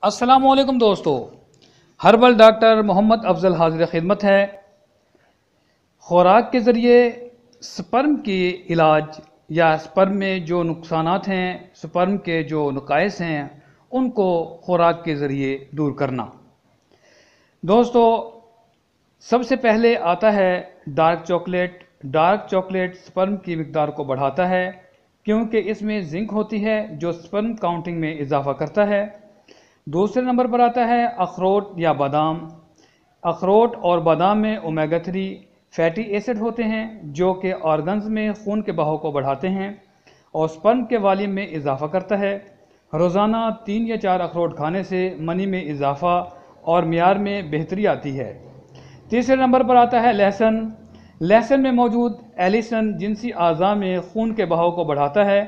अस्सलामुअलैकुम दोस्तों, herbal doctor Mohammad Afzal हाजिर खिदमत है। खुराक के ज़रिए स्पर्म के इलाज या स्पर्म में जो नुकसानात हैं, स्पर्म के जो नुकाइस हैं, उनको खुराक के ज़रिए दूर करना। दोस्तों, सबसे पहले आता है dark chocolate. Dark chocolate sperm की मिकदार को बढ़ाता है क्योंकि इसमें जिंक होती है जो स्पर्म काउंटिंग में इजाफा करता है। दूसरे नंबर पर आता है अखरोट या बादाम। अखरोट और बादाम में ओमेगा 3 फैटी एसिड होते हैं जो कि ऑर्गन्स में खून के बहाव को बढ़ाते हैं और स्पर्म के वॉल्यूम में इजाफा करता है। रोज़ाना 3 या 4 अखरोट खाने से मनी में इजाफा और मियार में बेहतरी आती है। तीसरे नंबर पर आता है लहसुन। लहसुन में मौजूद एलिसन जिनसी आज़ा में खून के बहाव को बढ़ाता है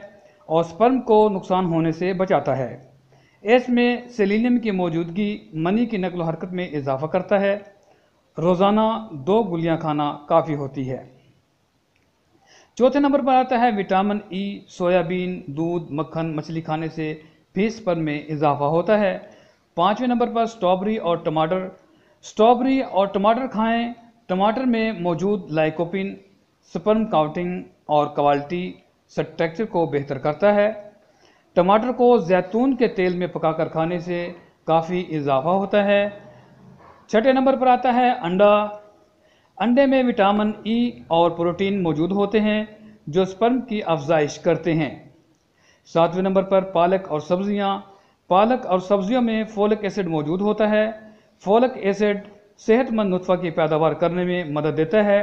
और स्पर्म को नुकसान होने से बचाता है। इसमें सेलेनियम की मौजूदगी मनी की नकल हरकत में इजाफा करता है। रोज़ाना 2 गुलियाँ खाना काफ़ी होती है। चौथे नंबर पर आता है विटामिन ई। सोयाबीन, दूध, मक्खन, मछली खाने से भी स्पर्म में इजाफा होता है। पाँचवें नंबर पर स्ट्रॉबेरी और टमाटर। स्ट्रॉबेरी और टमाटर खाएं। टमाटर में मौजूद लाइकोपिन स्पर्म काउंटिंग और क्वालिटी स्ट्रक्चर को बेहतर करता है। टमाटर को जैतून के तेल में पकाकर खाने से काफ़ी इजाफा होता है। छठे नंबर पर आता है अंडा। अंडे में विटामिन ई और प्रोटीन मौजूद होते हैं जो स्पर्म की अफजाइश करते हैं। सातवें नंबर पर पालक और सब्जियां। पालक और सब्जियों में फोलिक एसिड मौजूद होता है। फोलिक एसिड सेहतमंद नुतफ़ा की पैदावार करने में मदद देता है।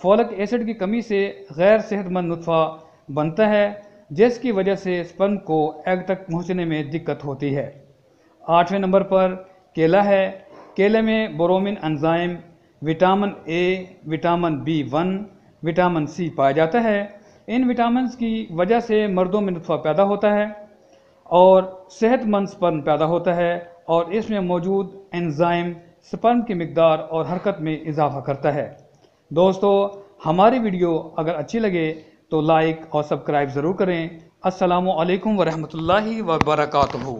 फोलिक एसिड की कमी से गैर सेहतमंद नुतफ़ा बनता है जिसकी वजह से स्पर्म को एग तक पहुंचने में दिक्कत होती है। आठवें नंबर पर केला है। केले में बोरोमिन enzyme, vitamin A, vitamin B1, vitamin C पाया जाता है। इन विटामिन की वजह से मर्दों में नुतफ़ा पैदा होता है और सेहतमंद स्पर्म पैदा होता है और इसमें मौजूद एंजाइम स्पर्म की मिकदार और हरकत में इजाफा करता है। दोस्तों, हमारी वीडियो अगर अच्छी लगे तो लाइक और सब्सक्राइब ज़रूर करें। अस्सलामु अलैकुम वरहमतुल्लाहि व बरकातुहू।